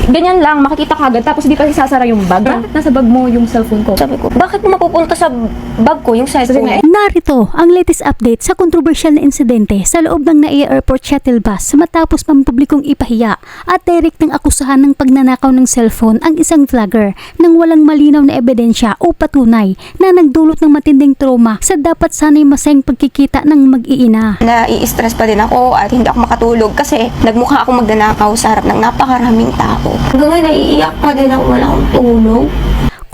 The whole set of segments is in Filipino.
ganyan lang, makikita ka agad, tapos di pa isasara yung bag. Bakit nasa bag mo yung cellphone ko? Sabi ko, bakit mo mapupunta sa bag ko yung cellphone? Narito ang latest update sa kontrobersyal na insidente sa loob ng NAIA Airport Shuttle Bus matapos pampublikong ipahiya at direct ng akusahan ng pagnanakaw ng cellphone ang isang vlogger nang walang malinaw na ebidensya o patunay na nagdulot ng matinding trauma sa dapat sanay masayang pagkikita ng mag-iina. Nai-stress pa din ako at hindi ako makatulog kasi nagmukha akong magnanakaw sa harap ng napakaraming tao. Hanggang ngayon, naiiyak pa din ako, wala akong tulog.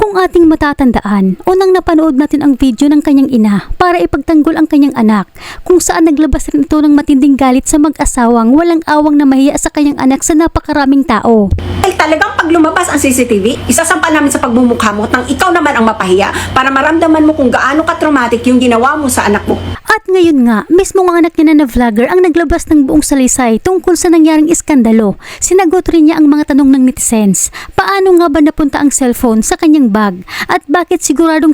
Kung ating matatandaan, unang napanood natin ang video ng kanyang ina para ipagtanggol ang kanyang anak, kung saan naglabas rin ito ng matinding galit sa mag-asawang walang awang na mahiya sa kanyang anak sa napakaraming tao. Ay talagang pag lumabas ang CCTV, isasampa namin sa pagmumukha mo nang ikaw naman ang mapahiya para maramdaman mo kung gaano ka-traumatic yung ginawa mo sa anak mo. At ngayon nga, mismo ang anak niya na vlogger ang naglabas ng buong salaysay tungkol sa nangyaring iskandalo. Sinagot rin niya ang mga tanong ng netizens. Paano nga ba napunta ang cellphone sa kanyang bag? At bakit siguradong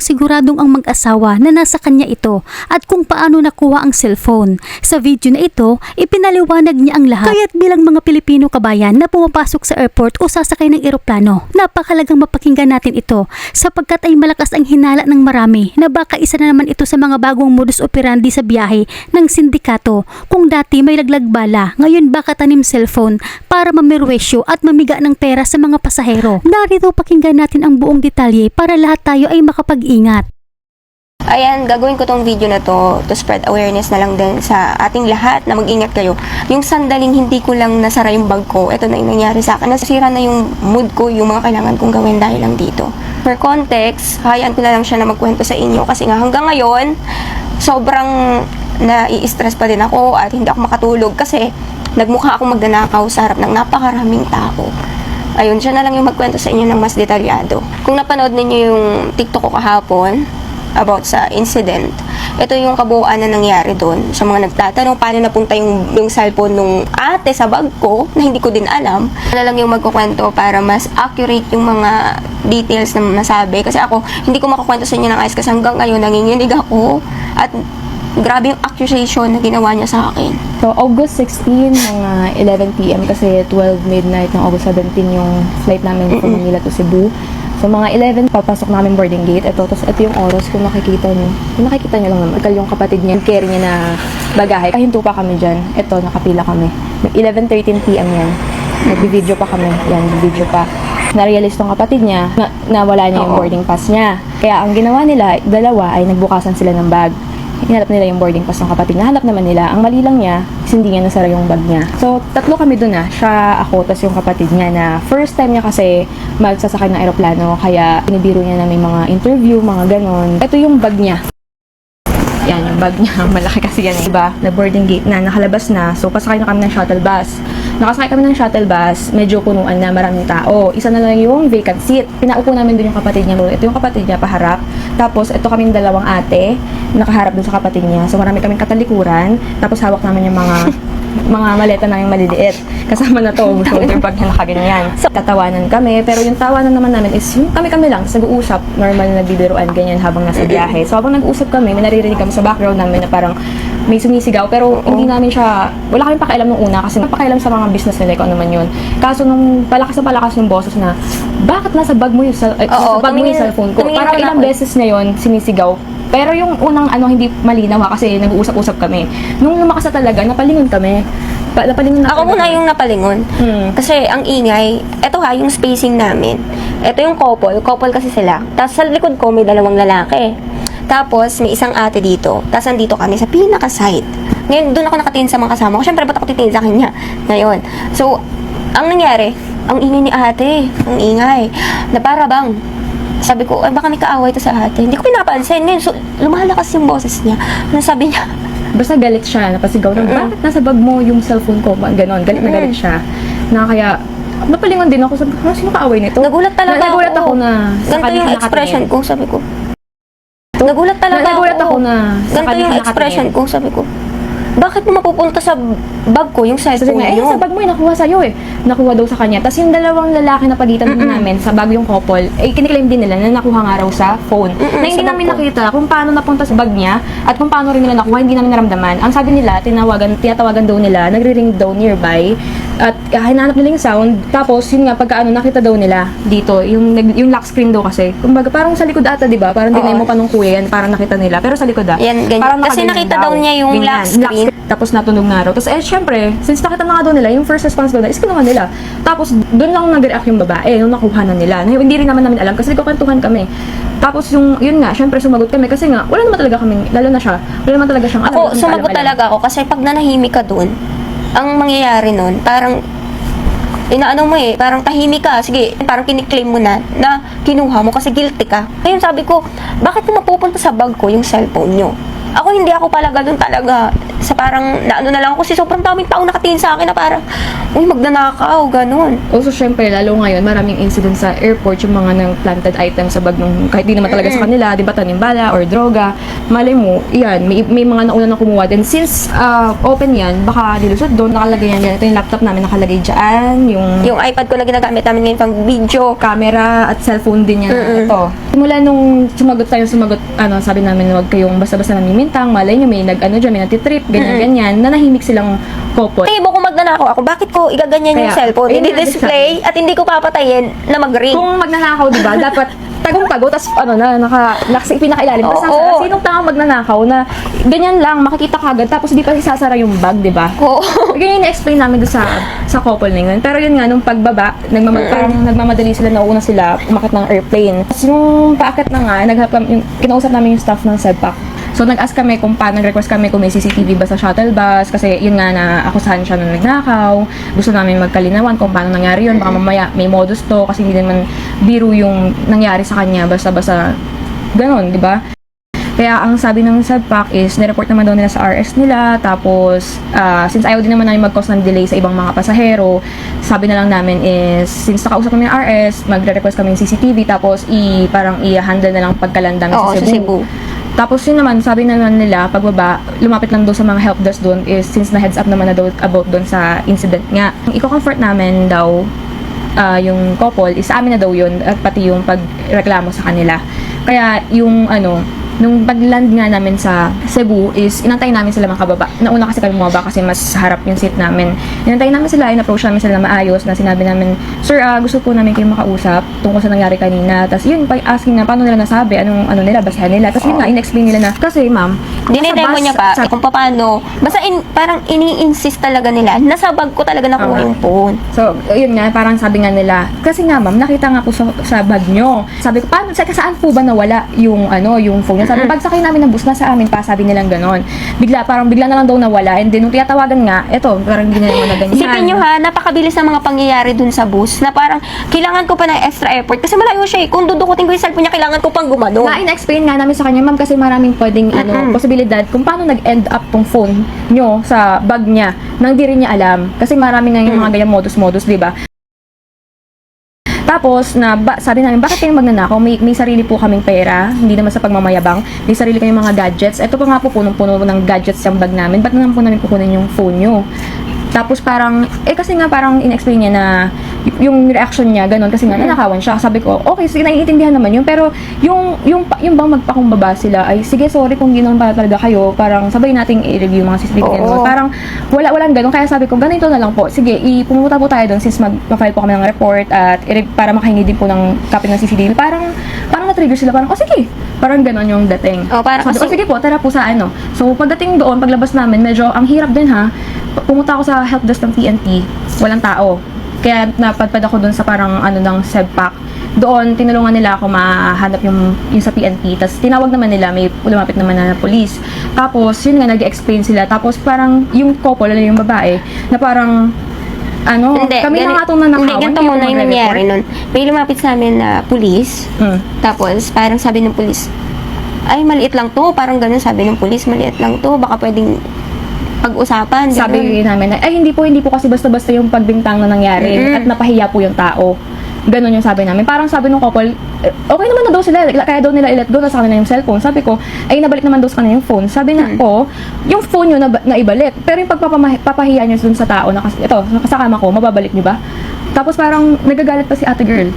ang mag-asawa na nasa kanya ito? At kung paano nakuha ang cellphone? Sa video na ito, ipinaliwanag niya ang lahat. Kaya't bilang mga Pilipino kabayan na pumapasok sa airport o sasakay ng eroplano, napakalagang mapakinggan natin ito sapagkat ay malakas ang hinala ng marami na baka isa na naman ito sa mga bagong modus operandi sa biyahe ng sindikato. Kung dati may laglag bala, ngayon baka tanim cellphone para mamirwesyo at mamiga ng pera sa mga pasahero. Narito pakinggan natin ang buong detalye para lahat tayo ay makapag-ingat. Ayan, gagawin ko tong video na to spread awareness na lang din sa ating lahat na mag-ingat kayo. Yung sandaling hindi ko lang nasara yung bag ko, ito na yung nangyari sa akin. Nasira na yung mood ko, yung mga kailangan kong gawin dahil lang dito. For context, hayaan ko na lang siya na magkwento sa inyo kasi nga hanggang ngayon, sobrang nai-stress pa din ako at hindi ako makatulog kasi nagmukha akong magnanakaw sa harap ng napakaraming tao. Ayun, siya na lang yung magkwento sa inyo ng mas detalyado. Kung napanood ninyo yung TikTok ko kahapon, about sa incident. Ito yung kabuuan na nangyari doon. Sa mga nagtatanong paano napunta yung cellphone nung ate sa bag ko na hindi ko din alam. Ano lang yung magkukwento para mas accurate yung mga details na masabi. Kasi ako, hindi ko makakwento sa inyo ng ayos kasi hanggang ngayon nanginginig ako. At grabe yung accusation na ginawa niya sa akin. So, August 16, mga 11 p.m. kasi 12 midnight ng August 17 yung flight namin from Manila to Cebu. So, mga 11, papasok namin boarding gate. Tapos ito yung oras kung makikita nyo. Kung nakikita nyo lang naman. Ikaw yung kapatid niya, carry niya na bagahe. Kahinto pa kami dyan. Ito, nakapila kami. 11:13 p.m. yan. Nag-video pa kami. Yan, video pa. Na-realize tong kapatid niya na wala niya yung boarding pass niya. Kaya ang ginawa nila, dalawa ay nagbukasan sila ng bag. Hinalap nila yung boarding pass ng kapatid niya. Halap naman nila. Ang mali lang niya, hindi niya nasara yung bag niya. So, tatlo kami dun siya, ako, tas yung kapatid niya na first time niya kasi magsasakay ng aeroplano. Kaya pinibiro niya na may mga interview, mga ganon. Ito yung bag niya. Yan, yung bag niya. Malaki kasi yan. Diba? Na boarding gate na, nakalabas na. So, pasakay na kami ng shuttle bus. Nakasakay kami ng shuttle bus, medyo punuan na, maraming tao. Isa na lang yung vacant seat. Pinaupo namin dun yung kapatid niya. Ito yung kapatid niya, paharap. Tapos, ito kaming dalawang ate, nakaharap dun sa kapatid niya. So, marami kaming katalikuran. Tapos, hawak namin yung mga maleta na yung maliliit. Kasama na to, shoulder bag na nakaganyan. So, tatawanan kami, pero yung tawanan naman namin is yung kami-kami lang, nag-uusap, normal na nagbibiruan, ganyan habang nasa biyahe. So, habang nag-uusap kami, may naririnig kami sa background namin na parang may sumisigaw, pero hindi namin siya, wala kaming pakialam nung una kasi pakialam sa mga business nila, kung ano man yun. Kaso nung palakas yung boses na, bakit nasa bag mo yung, cellphone ko? Parang ilang beses na yun, sinisigaw. Pero yung unang hindi malinaw kasi nag-uusap-usap kami. Nung lumakas na talaga, napalingon kami. Napalingon na Ako muna yung napalingon. Kasi ang ingay, eto yung spacing namin. Ito yung couple kasi sila. Tapos sa likod ko may dalawang lalaki. Tapos may isang ate dito. Tapos nandito kami sa pinaka-side. Ngayon, doon ako nakatingin sa mga kasama ko. Siyempre, ba't ako titingin sa kanya? Ngayon. So, ang nangyari, ang ingay ni ate. Ang ingay. Na para bang, sabi ko, ay baka may kaaway to sa ate. Hindi ko pinapansin. Ngayon, so, lumalakas yung boses niya. Ano sabi niya? Basta galit siya, napasigaw na, bakit nasa bag mo yung cellphone ko? Ganon, galit na galit siya. Na kaya, napalingon din ako, sabi ko, sino kaaway nito? Nagulat talaga Nagulat ako na ganito yung expression ko, sabi ko. Nagulat talaga Nagulat ako na ganito yung expression ko, sabi ko. Bakit mo mapupunta sa bag ko yung cellphone mo? Sa bag mo nakuha sa'yo nakuha daw sa kanya. Tapos yung dalawang lalaki na pagitan namin sa bag yung couple, kiniklaim din nila na nakuha nga raw sa phone. Na hindi namin nakita kung paano napunta sa bag niya at kung paano rin nila nakuha, hindi namin naramdaman. Ang sabi nila, tinatawagan daw nila, nagre-ring daw nearby at hinanap nila yung sound, tapos yun nga, pagka nakita daw nila dito, yung lock screen daw kasi, kumbaga parang sa likod ata, di ba? Parang dinay mo pa nung kuya yan, parang nakita nila, pero sa likod Yan, ganyan. Parang Kasi nakaganyan nakita daw niya yung Ganyan, lock screen. tapos natunog nga raw. Tapos syempre, since nakita na nga daw nila, yung first response daw na is kinuha nila. Tapos doon lang nag-react yung babae, nung nakuha na nila. Hindi rin naman namin alam kasi nagkukwentuhan kami. Tapos yun nga, syempre sumagot kami kasi nga, wala naman talaga kaming, lalo na siya, wala naman talaga siyang alam. Ako, wala kaming sumagot kaalam-alam. talaga ako kasi pag nanahimik ka dun, ang mangyayari nun, parang inaano mo parang tahimik ka, sige, parang kiniklaim mo na kinuha mo kasi guilty ka. Ngayon sabi ko, bakit mo mapupunta sa bag ko yung cellphone nyo? Ako hindi ako pala ganun talaga. Sa parang, naano na lang ako kasi sobrang daming tao nakatingin sa akin na parang, uy, magnanakaw, ganun. Also, syempre, lalo ngayon, maraming incident sa airport, yung mga nang planted items sa bag nung, kahit di naman talaga sa kanila, di ba, tanimbala or droga. Malay mo, yan, may mga nauna na kumuha. Then, since open yan, baka nilusot doon, nakalagay yan dyan. Ito yung laptop namin nakalagay dyan, Yung iPad ko na ginagamit namin ngayon pang video. camera at cellphone din yan. Ito. Simula nung sumagot, sabi namin, huwag kayong basta-basta namimintang, malay nyo, may dyan, may natitrip, ganyan-ganyan, nanahimik silang couple. Ibo kung magnanakaw ako, bakit ko igaganyan yung Kaya, cellphone? ayun nga, I-display at hindi ko papatayin na mag-ring. Kung magnanakaw, di ba, dapat tagong-tago, tas pinakailalim. Tapos Oo. sinong tanga magnanakaw na ganyan lang, makikita kagad, tapos di pa isasara yung bag, di ba? Oo. Ganyan na-explain namin doon sa couple na yun. Pero yun nga, nung pagbaba, parang nagmamadali sila, nauna sila, umakit ng airplane. Tapos yung paakit na nga, kinausap namin yung staff ng SEDPAC. So, nag-ask kami kung paano, nag-request kami kung may CCTV ba sa shuttle bus, kasi yun nga na akusahan siya na nagnakaw. Gusto namin magkalinawan kung paano nangyari yun. Baka mamaya may modus to, kasi hindi naman biro yung nangyari sa kanya, basta-basta ganon, di ba? Kaya ang sabi ng SEDPAC is, nireport naman daw nila sa RS nila, tapos since ayaw din naman namin mag-cause ng delay sa ibang mga pasahero, sabi na lang namin is, since nakausap kami ng RS, magre-request kami ng CCTV, tapos parang i-handle na lang pagkalandang Oo, sa sa Cebu. Cebu. Tapos yun naman, sabi naman nila, pagbaba, lumapit lang daw sa mga help desk doon is since na heads up naman na daw about doon sa incident nga. Iko-comfort namin daw yung couple, is sa amin na daw yun, at pati yung pagreklamo sa kanila. Kaya yung nung pag-land nga namin sa Cebu is inantay namin sila makababa. Nauna kasi kami bumaba kasi mas harap yung seat namin. Inantay namin sila, in-approach namin sila na maayos, na sinabi namin, Sir, gusto po namin kayong makausap tungkol sa nangyari kanina. Tapos yun, asking na paano nila nasabi, anong nila, basahan nila. Tapos yun nga, in-explain nila na, kasi ma'am, Dinedemo niya pa kung paano. Basta parang ini-insist talaga nila. Nasa bag ko talaga nakuha yung phone. So, yun nga, parang sabi nga nila, kasi nga ma'am, nakita nga po sa bag nyo. Sabi ko, paano, saan po ba nawala yung phone niya? Sabi, pagsakay namin ng bus, nasa amin pa, sabi nilang ganon. Bigla na lang daw nawala. And then, nung tiyatawagan nga, eto, parang hindi na naman na ganyan. Isipin nyo ha, napakabilis ng mga pangyayari dun sa bus na parang kailangan ko pa ng extra effort kasi malayo siya Kung dudukutin ko yung cellphone niya, kailangan ko pang gumano. Na-explain nga namin sa kanya, ma'am, kasi maraming pwedeng posibilidad kung paano nag-end up tong phone nyo sa bag niya nang di rin niya alam. Kasi maraming nga yung mga ganyan modus-modus, di ba? Tapos, sabi namin, bakit kayong magnanakaw? May sarili po kaming pera, hindi naman sa pagmamayabang. May sarili kayong mga gadgets. Ito pa nga po, punong-puno ng gadgets yung bag namin. Ba't naman po namin kukunin yung phone nyo? Tapos parang, kasi nga parang in-explain niya na yung reaction niya, ganun, kasi nga nanakawan siya. Sabi ko, okay, sige, naiintindihan naman yun. Pero yung bang magpakumbaba sila, ay sige, sorry kung ginawa pa talaga kayo, parang sabay nating i-review mga CCTV. Parang walang ganun. Kaya sabi ko, ganito na lang po. Sige, pumunta po tayo doon since mag-file po kami ng report at para makahingi din po ng copy ng CCTV. Parang na-trigger sila, parang, sige. Parang ganun yung dating. Sabi ko, sige po, tara po sa So, pagdating doon, paglabas namin, medyo ang hirap din ha. Pumunta ako sa help desk ng PNP, walang tao. Kaya napadpad ako doon sa parang ng SEDPAC. Doon, tinulungan nila ako mahanap yung sa PNP. Tapos tinawag naman nila, may lumapit naman na police. Tapos, yun nga, nag-explain sila. Tapos parang yung couple, yung babae, na parang kami na nga itong nanakawan. Hindi, ganito muna yung nangyari nun. May lumapit sa amin na police. Tapos, parang sabi ng police, ay, maliit lang to. Parang ganun sabi ng police, maliit lang to. Baka pwedeng pag-usapan. Sabi namin, ay hindi po kasi basta-basta yung pagbintang na nangyari at napahiya po yung tao. Ganon yung sabi namin. Parang sabi ng couple, okay naman na daw sila, kaya daw nila i-let go na sa kanila yung cellphone. Sabi ko, ay nabalik naman daw sa kanila yung phone. Sabi na ko, yung phone nyo na ibalik. Pero yung pagpapahiya nyo dun sa tao na nakasakama ko, mababalik nyo ba? Tapos parang nagagalit pa si ate girl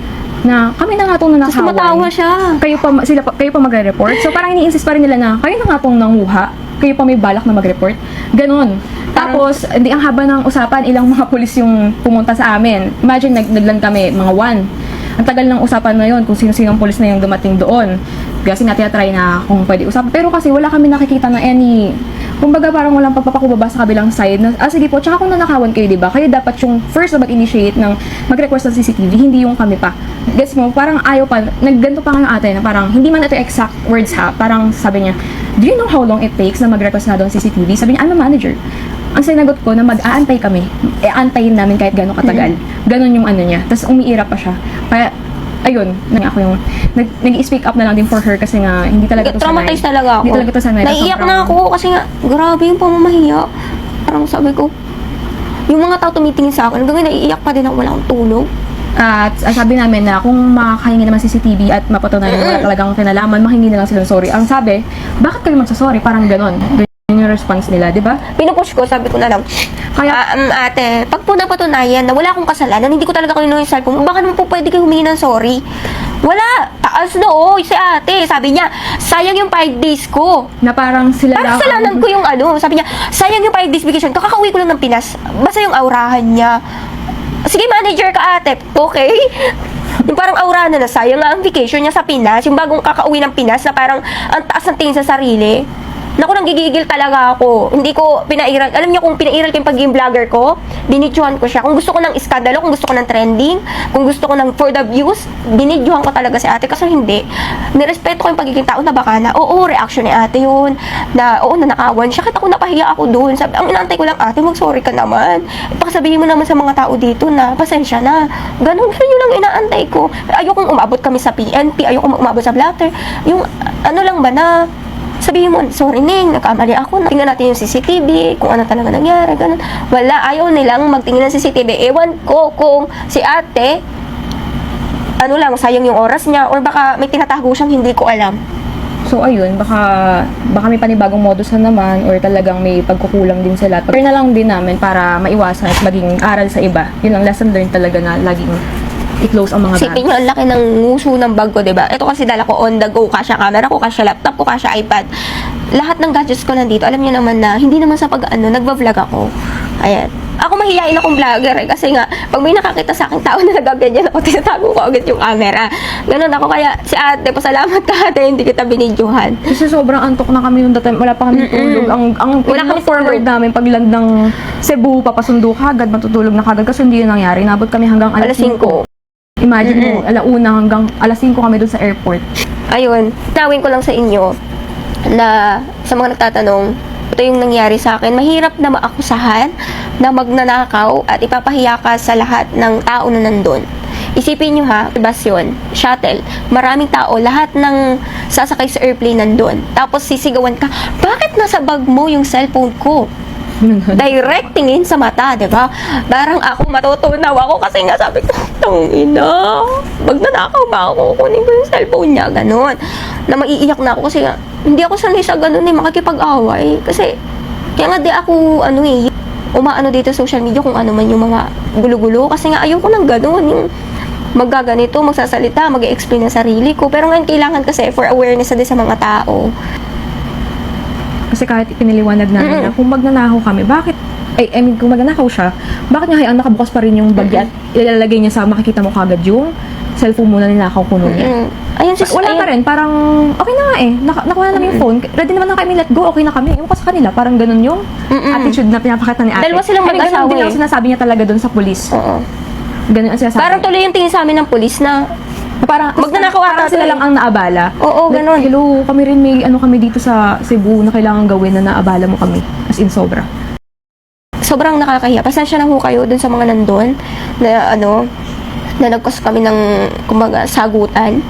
na kami na nga itong nanakawan. Tapos matawa siya. Kayo pa magre-report. So parang ini-insist pa rin nila na kayo na nga itong nanguha kayo pa may balak na mag-report. Ganon. Tapos, hindi ang haba ng usapan, ilang mga pulis yung pumunta sa amin. Imagine, naglan kami, mga 1. Ang tagal ng usapan na yun, kung sino-sino ang pulis na yung dumating doon. Kasi nga, try na kung pwede usapan. Pero kasi wala kami nakikita na any, kumbaga parang walang pagpapakubaba sa kabilang side. Na, sige po, tsaka kung nanakawan kayo, diba? Kayo dapat yung first na mag-initiate ng mag-request ng CCTV, hindi yung kami pa. Gets mo, parang ayaw pa, nagganto pa nga ng ate na parang, hindi man ito exact words ha, parang sabi niya, do you know how long it takes na mag-request na doon CCTV? Sabi niya, I'm a manager. Ang sinagot ko na mag-aantay kami, antayin namin kahit gano'ng katagal. Ganon yung ano niya. Tapos umiira pa siya. Kaya, ayun, ako yung, nag-speak up na lang din for her kasi nga, hindi talaga to sanay. Traumatized talaga ako. Hindi talaga to sanay. Naiiyak na ako kasi nga, grabe yung pamamahiya. Parang sabi ko, yung mga tao tumitingin sa akin, hanggang naiiyak pa din ako, wala akong tulog. At sabi namin na kung makakahingi naman CCTV at mapatunayan na wala talagang kinalaman, mahingi na lang sila ng sorry. Ang sabi, bakit kayo magsasorry? Parang ganon. Yung response nila, di ba? Pinupush ko, sabi ko na lang, Kaya, ate, pag po napatunayan na wala akong kasalanan, hindi ko talaga kinuha yung cellphone mo, baka naman po pwede kayo humingi ng sorry. Wala! Taas na si ate. Sabi niya, sayang yung 5 days ko. na parang sila Parang kasalanan ko yung ano. Sabi niya, sayang yung 5 days vacation. Kakauwi ko lang ng Pinas. Basta yung aurahan niya. Sige, manager ka ate. Okay? Yung parang aura na sayang nga ang vacation niya sa Pinas. Yung bagong kakauwi ng Pinas na parang ang taas ng tingin sa sarili. Naku, nang gigigil talaga ako. Hindi ko pinairal. Alam niyo kung pinairal ko yung pagiging vlogger ko, binidyohan ko siya. Kung gusto ko ng iskandalo, kung gusto ko ng trending, kung gusto ko ng for the views, binidyohan ko talaga si ate. Kasi hindi. Nirespeto ko yung pagiging tao na baka na, oo, reaction ni ate yun. Na, oo, nanakawan siya. Kahit ako napahiya ako doon. Sabi, ang inaantay ko lang, ate, mag-sorry ka naman. Pakisabihin mo naman sa mga tao dito na, pasensya na. Ganun yun lang inaantay ko. Ayokong umabot kami sa PNP, ayokong umabot sa blatter. Yung, ano lang ba na, sabihin mo, sorry Ning, nagkamali ako. Tingnan natin yung CCTV, kung ano talaga nangyari, ganun. Wala, ayaw nilang magtingin ng CCTV. Ewan ko kung si ate, ano lang, sayang yung oras niya, or baka may tinatago siyang hindi ko alam. so ayun, baka may panibagong modus na naman or talagang may pagkukulang din sila. Pero na lang din namin para maiwasan at maging aral sa iba. Yun ang lesson learned talaga na laging i-close ang mga bag. Sipin nyo, ang laki ng nguso ng bag ko, diba? Ito kasi dala ko on the go, kasya camera ko, kasya laptop ko, kasya iPad. Lahat ng gadgets ko nandito. Alam niyo naman na, hindi naman sa nagva-vlog ako. Ayan. Ako mahihain akong vlogger eh, kasi nga, pag may nakakita sa aking tao na nagaganyan ako, tinatago ko agad yung camera. Ganun ako, kaya si ate, pasalamat ka ate, hindi kita binidyohan. Kasi sobrang antok na kami nung time. Wala pa kami tulog. Ang Wala kami forward tulog. namin pag land ng Cebu, papasundo kagad, matutulog na kagad. Kasi hindi yun nangyari. Nabot kami hanggang alas Alas 5. 5. Imagine mo, alauna hanggang alas 5 kami doon sa airport. Ayun, nawin ko lang sa inyo na sa mga nagtatanong, ito yung nangyari sa akin. Mahirap na maakusahan na magnanakaw at ipapahiya ka sa lahat ng tao na nandun. Isipin nyo ha, bus yun, shuttle, maraming tao, lahat ng sasakay sa airplane nandun. Tapos sisigawan ka, bakit nasa bag mo yung cellphone ko? Direct tingin sa mata, di ba? Parang ako, matutunaw ako kasi nga sabi ko, tangina, magnanakaw ba ako? Kunin ko yung cellphone niya, ganun. Na maiiyak na ako kasi nga, hindi ako sanay sa ganun eh, makikipag-away. Kasi, kaya nga di ako, umaano dito sa social media kung ano man yung mga gulo-gulo. Kasi nga, ayoko ng ganun, yung maggaganito, magsasalita, mag-explain ng sarili ko. Pero ngayon, kailangan kasi for awareness na din sa mga tao. Kasi kahit ipiniliwanag namin na kung magnanakaw kami, bakit? Kung magnanakaw siya, bakit niya hayaan nakabukas pa rin yung bag at ilalagay niya sa makikita mo kagad yung cellphone mo na ninakaw kuno niya? Ayun, sis, Wala pa rin, parang okay na nga eh. Nakuha na namin yung phone. Ready naman na kami, let go, okay na kami. Ewan ko sa kanila, parang ganun yung attitude na pinapakita ni ate. Dalawa silang Ganun mag-asawa din ang eh. sinasabi niya talaga doon sa pulis. Oo. Ganun ang sinasabi. Parang tuloy yung tingin sa amin ng pulis na Parang magnanakaw ata parang sila to lang ang naabala. Oo, Like, ganun. hello, kami rin may kami dito sa Cebu na kailangan gawin na naabala mo kami. As in, sobra. sobrang nakakahiya. Pasensya na ho kayo dun sa mga nandun na na nagkos kami ng kumbaga sagutan.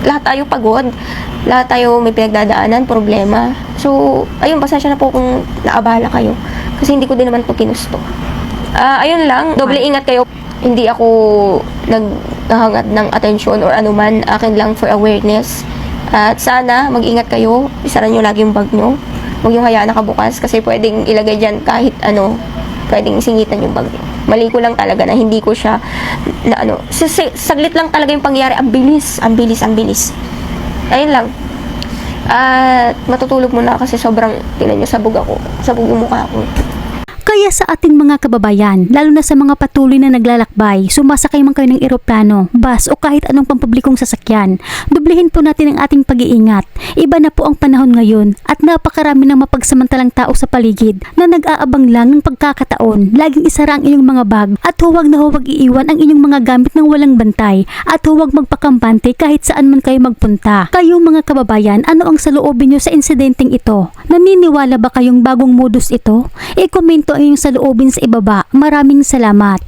Lahat tayo pagod. Lahat tayo may pinagdadaanan, problema. So, ayun, pasensya na po kung naabala kayo. Kasi hindi ko din naman to kinusto. Ayun lang, doble ingat kayo. Hindi ako naghahangat ng atensyon or anuman. Akin lang for awareness. At sana, mag-ingat kayo. Isara nyo lagi yung bag nyo. Huwag yung hayaan nakabukas kasi pwedeng ilagay dyan kahit pwedeng singitan yung bag nyo. Mali ko lang talaga na hindi ko siya saglit lang talaga yung pangyayari. Ang bilis. Ayun lang. At matutulog muna kasi sobrang, tingnan nyo, sabog ako. Sabog yung mukha ko. Kaya sa ating mga kababayan, lalo na sa mga patuloy na naglalakbay, sumasakay man kayo ng eroplano, bus o kahit anong pampublikong sasakyan, dublihin po natin ang ating pag-iingat. Iba na po ang panahon ngayon at napakarami ng mapagsamantalang tao sa paligid na nag-aabang lang ng pagkakataon. Laging isara ang inyong mga bag at huwag na huwag iiwan ang inyong mga gamit ng walang bantay at huwag magpakampante kahit saan man kayo magpunta. Kayong mga kababayan, ano ang saloobin nyo sa insidenteng ito? Naniniwala ba kayong bagong modus ito? I-komento ang inyong saloobin sa ibaba. Maraming salamat.